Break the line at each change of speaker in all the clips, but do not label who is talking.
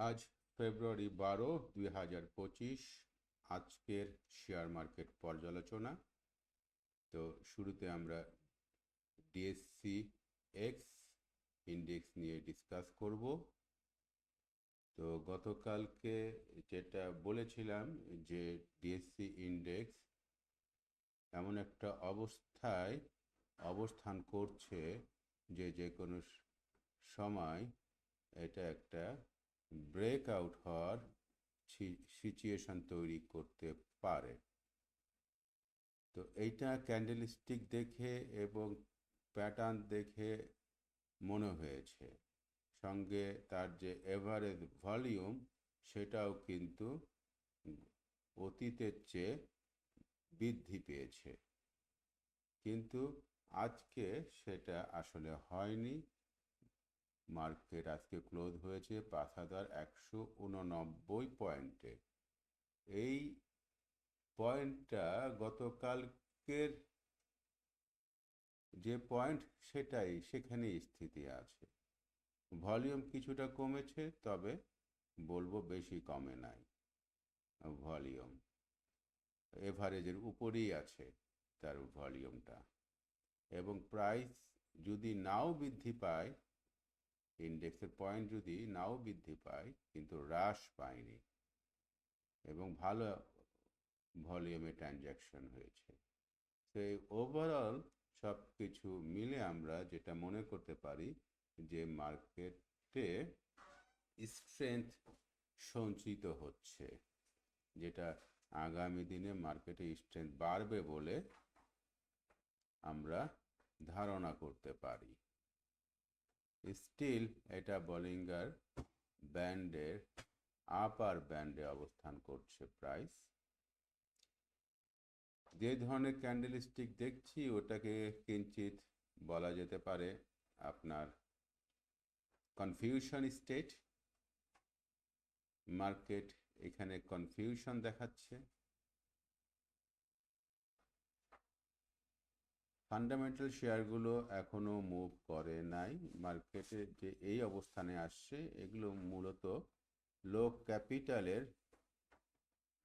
আজ ফেব্রুয়ারি 12, 2025। আজকের share market পর্যালোচনা। তো শুরুতে আমরা ডিএসসি এক্স ইন্ডেক্স নিয়ে ডিসকাস করব। তো গতকালকে যেটা বলেছিলাম যে ডিএসসি ইন্ডেক্স এমন একটা অবস্থায় অবস্থান করছে যে কোনো সময় এটা একটা ব্রেকআউট হওয়ার সিচুয়েশন তৈরি করতে পারে। তো এইটা ক্যান্ডেলস্টিক দেখে এবং প্যাটার্ন দেখে মনে হয়েছে, সঙ্গে তার যে এভারেজ ভলিউম সেটাও কিন্তু অতীতের চেয়ে বৃদ্ধি পেয়েছে, কিন্তু আজকে সেটা আসলে হয়নি। মার্কেট আজকে ক্লোজ হয়েছে 5,189 পয়েন্টে। এই পয়েন্টটা গতকালকের যে পয়েন্ট সেটাই সেখানেই স্থিতি আছে। ভলিউম কিছুটা কমেছে, তবে বলবো বেশি কমে নাই। ভলিউম এভারেজের উপরেই আছে তার ভলিউমটা, এবং প্রাইস যদি নাও বৃদ্ধি পায়, ইন্ডেক্সের পয়েন্ট যদি নাও বৃদ্ধি পায়, কিন্তু হ্রাস পায়নি এবং ভালো ভলিউমে ট্রানজ্যাকশন হয়েছে। সেই ওভারঅল সব কিছু মিলে আমরা যেটা মনে করতে পারি যে মার্কেটে স্ট্রেংথ সঞ্চিত হচ্ছে, যেটা আগামী দিনে মার্কেটে স্ট্রেংথ বাড়বে বলে আমরা ধারণা করতে পারি। স্টিল এটা বলিঙ্গার ব্যান্ডের আপার ব্যান্ডে অবস্থান করছে প্রাইস। যে ধরনের ক্যান্ডেলস্টিক দেখছি ওটাকে কিঞ্চিত বলা যেতে পারে আপনার কনফিউশন স্টেট। মার্কেট এখানে কনফিউশন দেখাচ্ছে। ফান্ডামেন্টাল শেয়ারগুলো এখনো মুভ করে নাই। মার্কেটে যে এই অবস্থানে আসছে, এগুলো মূলত লো ক্যাপিটালের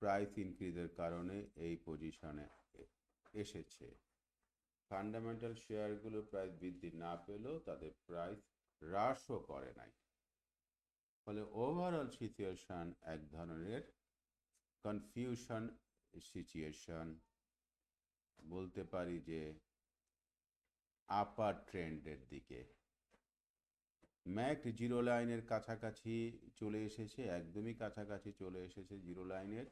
প্রাইস ইনক্রিজের কারণে এই পজিশনে এসেছে। ফান্ডামেন্টাল শেয়ারগুলো প্রাইস বৃদ্ধি না পেলেও তাদের প্রাইস হ্রাসও করে নাই, ফলে ওভারঅল সিচুয়েশন এক ধরনের কনফিউশন সিচুয়েশন। বলতে পারি যে আপার ট্রেন্ডের দিকে। ম্যাকড জিরো লাইনের কাছাকাছি চলে এসেছে, একদমই কাছাকাছি চলে এসেছে জিরো লাইনের,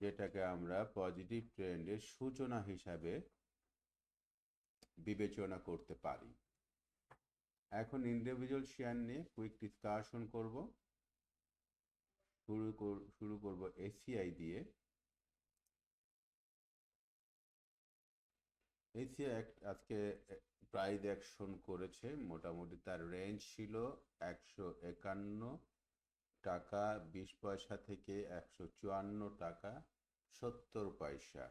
যেটাকে আমরা পজিটিভ ট্রেন্ডের সূচনা হিসাবে বিবেচনা করতে পারি। এখন ইন্ডিভিজুয়াল শেয়ার নিয়ে কুইক ডিসকাশন করব। শুরু করব এসিআই দিয়ে। এসিআই আজকে প্রাইস অ্যাকশন করেছে, মোটামুটি তার রেঞ্জ ছিল 151 টাকা 20 পয়সা থেকে 154 টাকা 70 পয়সা।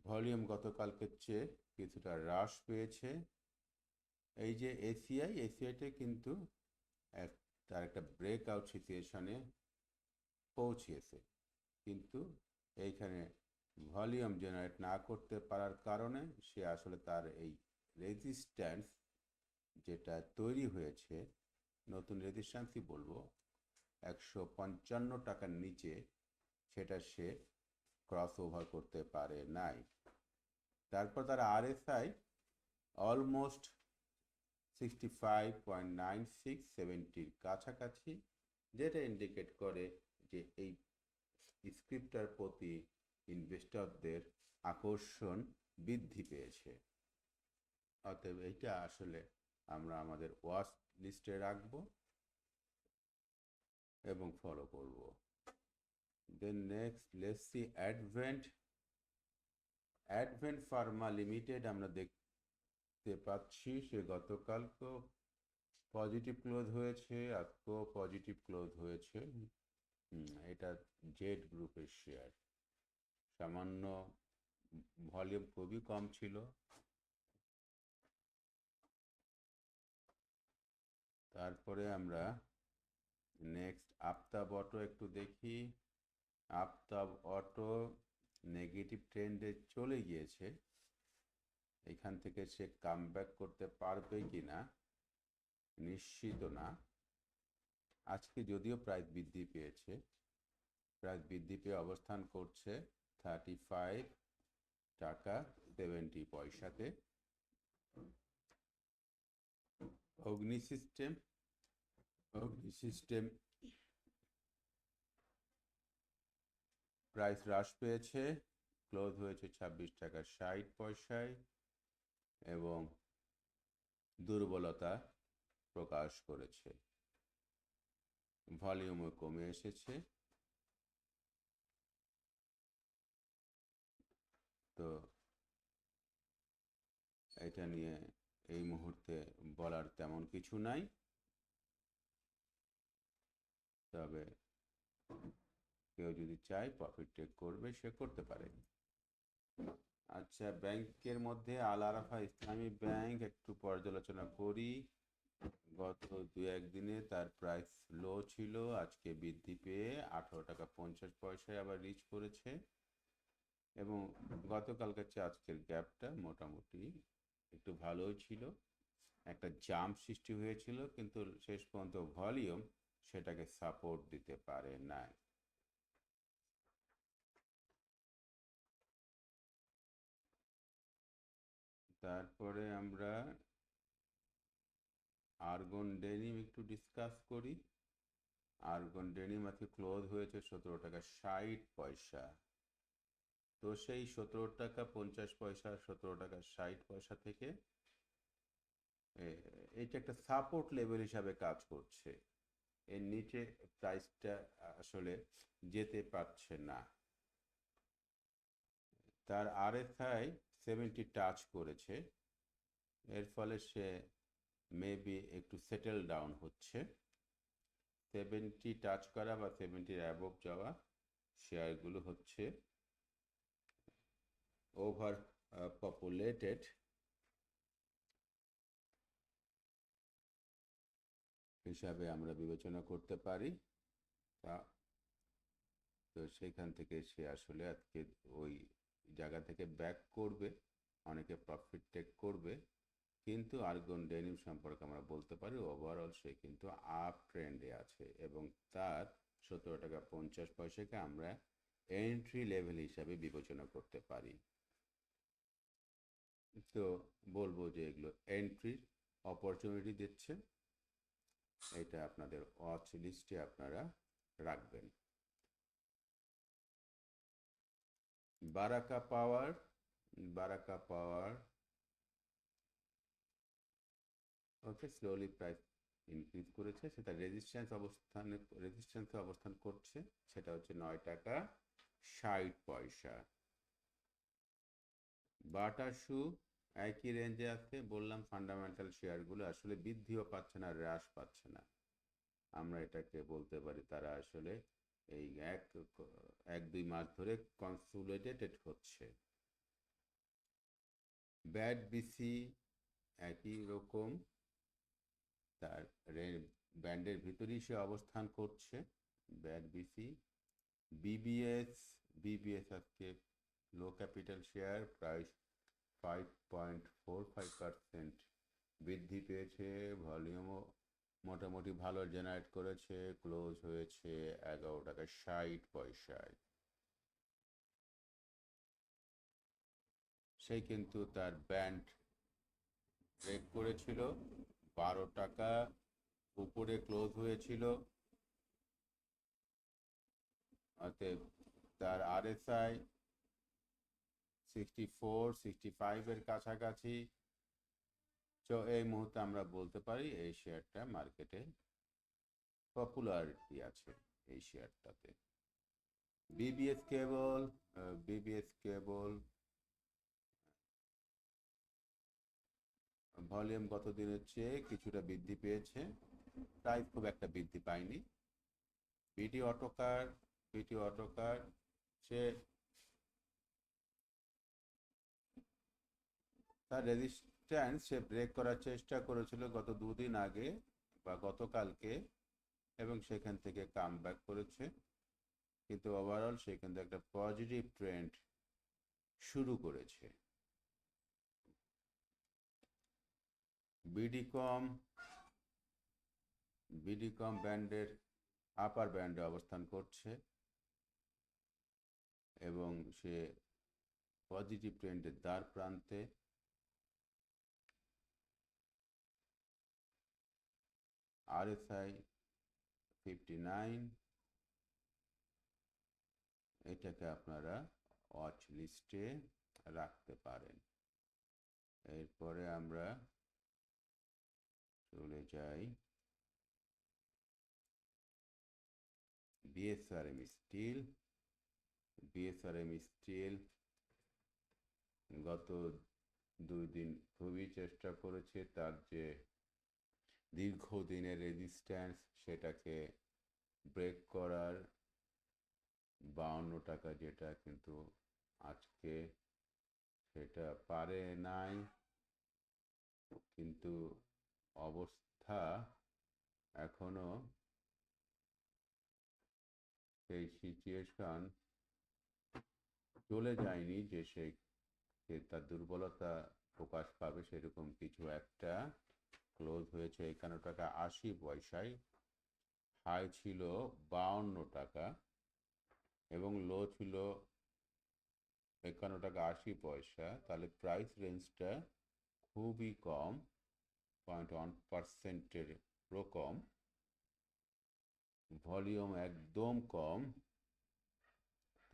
ভলিউম গতকালকের চেয়ে কিছুটা হ্রাস পেয়েছে। এই যে এসিআইটা কিন্তু তার একটা ব্রেকআউট সিচুয়েশনে পৌঁছেছে, কিন্তু এইখানে ভলিউম জেনারেট না করতে পারার কারণে সে আসলে তার এই রেজিস্ট্যান্স যেটা তৈরি হয়েছে, নতুন রেজিস্ট্যান্সই বলবো, 155 টাকার নিচে, সেটা সে ক্রস ওভার করতে পারে নাই। তারপর তার আরএসআই অলমোস্ট 65.96-70-র কাছাকাছি, যেটা ইন্ডিকেট করে যে এই স্ক্রিপ্টার প্রতি ইনভেস্টরদের আকর্ষণ বৃদ্ধি পেয়েছে। অতএব এইটা আসলে আমরা আমাদের ওয়াচ লিস্টে রাখবো এবং ফলো করব। Then next let's see Advent Pharma Limited. আমরা দেখতে পাচ্ছি সে গতকালকেও পজিটিভ ক্লোজ হয়েছে, আজকেও পজিটিভ ক্লোজ হয়েছে। এটা জেড গ্রুপের শেয়ার। সামান্য ভলিউম খুবই কম ছিল, তারপরে আমরা নেক্সট আফতাব অটো একটু দেখি। আফতাব অটো নেগেটিভ ট্রেন্ডে চলে গিয়েছে, এখান থেকে সে কামব্যাক করতে পারবে কিনা নিশ্চিত না। আজকে যদিও প্রাইস বৃদ্ধি পেয়েছে, প্রাইস বৃদ্ধি পেয়ে অবস্থান করছে 35 টাকা 70 পয়সাতে। অগ্নি সিস্টেম প্রাইস হ্রাস পেয়েছে, ক্লোজ হয়েছে 26 টাকা 60 পয়সায় এবং দুর্বলতা প্রকাশ করেছে, ভলিউমও কমে এসেছে। তো এটা নিয়ে এই মুহূর্তে বলার তেমন কিছু নাই, তবে কেউ যদি চায় প্রফিট টেক করবে সে করতে পারে। আচ্ছা, ব্যাংকের মধ্যে আল আরাফা ইসলামী ব্যাংক একটু পর্যালোচনা করি। গত 2-1 দিনে তার প্রাইস লো ছিল, আজকে বৃদ্ধি পেয়ে 18 টাকা 50 পয়সায় আবার রিচ করেছে এবং গতকালকার চেয়ে আজকের গ্যাপটা মোটামুটি একটু ভালোই ছিল। একটা জাম্প সৃষ্টি হয়েছিল কিন্তু শেষ পর্যন্ত ভলিউম সেটাকে সাপোর্ট দিতে পারে নাই। তারপরে আমরা আর্গন ডেনিম একটু ডিসকাস করি। আর্গন ডেনিম আজকে ক্লোজ হয়েছে 17 টাকা 60 পয়সা। তো সেই 17 টাকা 50 পয়সা 17 টাকা 60 পয়সা থেকে এটা একটা সাপোর্ট লেভেল হিসাবে কাজ করছে, এর নিচে প্রাইসটা আসলে যেতে পারছে না। তার আরএসআই 70 টাচ করেছে, এর ফলে সে মেবি একটু সেটেল ডাউন হচ্ছে। 70 টাচ করা বা 70 অ্যাবভ যাওয়া শেয়ারগুলো হচ্ছে ওভার পপুলেটেড হিসাবে আমরা বিবেচনা করতে পারি। তো সেখান থেকে সে আসলে আজকে ওই জায়গা থেকে ব্যাক করবে, অনেকে প্রফিট টেক করবে, কিন্তু আর্গন ডেনিম সম্পর্কে আমরা বলতে পারি ওভারঅল সে কিন্তু আপ ট্রেন্ডে আছে এবং তার 17 টাকা 50 পয়সাকে আমরা এন্ট্রি লেভেল হিসাবে বিবেচনা করতে পারি। তো বলবো যে এগুলো এন্ট্রির অপরচুনিটি দিচ্ছে, এটা আপনাদের ওয়াচ লিস্টে আপনারা রাখবেন। বারাকা পাওয়ার ওকে স্লোলি প্রাইস ইনক্রিজ করেছে, সেটা রেজিস্ট্যান্সে অবস্থান করছে, সেটা হচ্ছে 9 টাকা 60 পয়সা। বাটা শু একই রেঞ্জে আছে, বললাম ফান্ডামেন্টাল শেয়ারগুলো আসলে বৃদ্ধিও পাচ্ছে না হ্রাস পাচ্ছে না, আমরা এটাকে বলতে পারি তারা আসলে এই 1-2 মাস ধরে কনসোলিডেটেড হচ্ছে। ব্যাড বিসি একই রকম, তার ব্যান্ডের ভিতরেই সে অবস্থান করছে ব্যাড বিসি। বিবিএস আজকে লো ক্যাপিটাল শেয়ার, প্রাইস 5.45% বৃদ্ধি পেয়েছে, ভলিউমও মোটামুটি ভালো জেনারেট করেছে, ক্লোজ হয়েছে 11 টাকা 60 পয়সায়। সে কিন্তু তার ব্যান্ড ব্রেক করেছিল, 12 টাকা উপরে ক্লোজ হয়েছিল, অতএব তার আরএসআই 64-65 এর কাছাকাছি। তো এই মুহূর্তে আমরা বলতে পারি এই শেয়ারটা মার্কেটে পপুলারিটি আছে এই শেয়ারটাতে। বিবিএস কেবল ভলিউম গত দিনের চেয়ে কিছুটা বৃদ্ধি পেয়েছে, প্রাইস খুব একটা বৃদ্ধি পায়নি। বিটি অটোকার সে তার রেজিস্ট্যান্স সে ব্রেক করার চেষ্টা করেছিল গত 2 দিন আগে, বা গতকালকে, এবং সেখান থেকে কামব্যাক করেছে, কিন্তু ওভারঅল সে কিন্তু একটা পজিটিভ ট্রেন্ড শুরু করেছে। বিডিকম ব্যান্ডের আপার ব্যান্ডে অবস্থান করছে এবং সে পজিটিভ ট্রেন্ডের দ্বার প্রান্তে। RSI 59, এটাকে আপনারা ওয়াচ লিস্টে রাখতে পারেন। এরপরে আমরা চলে যাই BSRM স্টিল। BSRM স্টিল গত 2 দিন খুবই চেষ্টা করেছে তার যে দীর্ঘদিনের রেজিস্ট্যান্স সেটাকে ব্রেক করার, 52 টাকা, যেটা কিন্তু আজকে সেটা পারে নাই। কিন্তু অবস্থা এখনো সেই সিচুয়েশন চলে যায়নি যে সে তার দুর্বলতা প্রকাশ পাবে, সেরকম কিছু একটা। ক্লোজ হয়েছে 51 টাকা 80 পয়সায়, হাই ছিল 52 টাকা এবং লো ছিল 51 টাকা 80 পয়সা। তাহলে প্রাইস রেঞ্জটা খুবই কম, 0.1%-এর কম, ভলিউম একদম কম।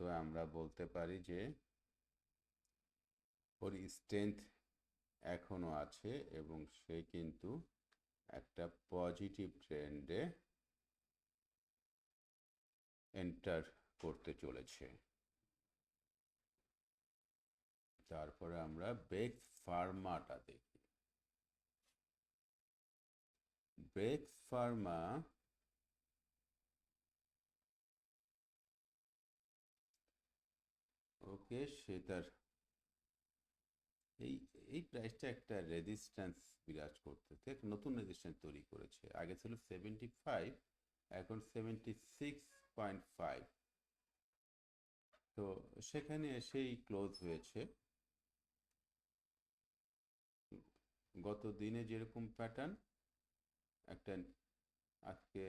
তো আমরা বলতে পারি যে ওর স্ট্রেংথ এখনো আছে এবং সে কিন্তু একটা পজিটিভ ট্রেন্ডে এন্টার করতে চলেছে। তারপরে আমরা বেক্স ফার্মাটা দেখি। বেক্স ফার্মা ওকে, সে তার এই এই প্রাইসটা একটা রেজিস্ট্যান্স বিরাজ করতেছে, একটা নতুন রেজিস্ট্যান্স তৈরি করেছে। আগে ছিল 75, এখন 76.5। তো সেখানে এসেই ক্লোজ হয়েছে। গত দিনে যেরকম প্যাটার্ন, একটা আজকে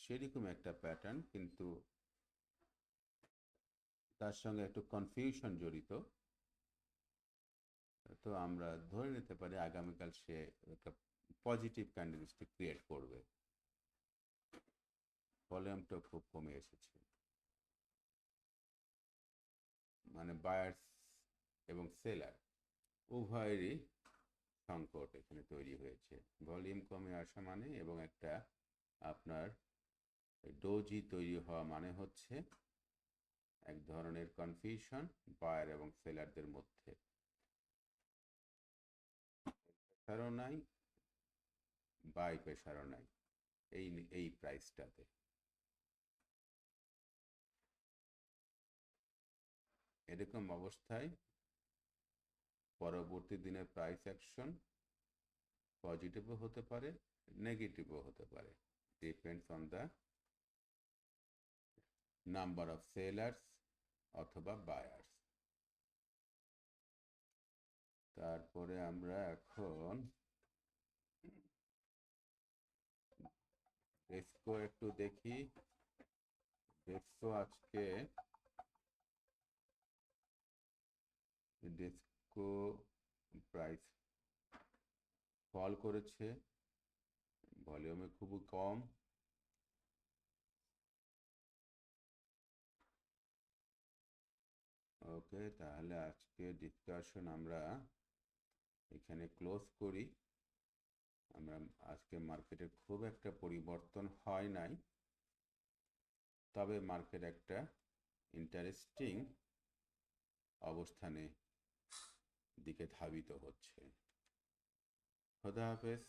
সেরকম একটা প্যাটার্ন, কিন্তু তার সঙ্গে একটু কনফিউশন জড়িত। তো আমরা ধরে নিতে পারি আগামীকাল সে একটা পজিটিভ ক্যান্ডেলস্টিক ক্রিয়েট করবে। ভলিউমটা খুব কমে এসেছে, মানে বায়ার্স এবং সেলার উভয়েরই সংকট এখানে তৈরি হয়েছে। ভলিউম কমে আসা মানে এবং একটা আপনার ডোজি তৈরি হওয়া মানে হচ্ছে এক ধরনের কনফিউশন বায়ার এবং সেলারদের মধ্যে। প্রেশারও নাই, বাই প্রেশারও নাই এই প্রাইসটাতে। এরকম অবস্থায় পরবর্তী দিনের প্রাইস অ্যাকশন পজিটিভও হতে পারে, নেগেটিভও হতে পারে, depends on the number of sellers অথবা বায়ার্স। তারপরে আমরা এখন ডেস্কো একটু দেখি। ডেস্কো আজকে ডেস্কো প্রাইস ফল করেছে, ভলিউমে খুবই কম। ওকে, তাহলে আজকে ডিসকাশন আমরা এখানে ক্লোজ করি। আমরা আজকে মার্কেটে খুব একটা পরিবর্তন হয় নাই, তবে মার্কেট একটা ইন্টারেস্টিং অবস্থানে দিকে ধাবিত হচ্ছে। খোদা হাফেজ।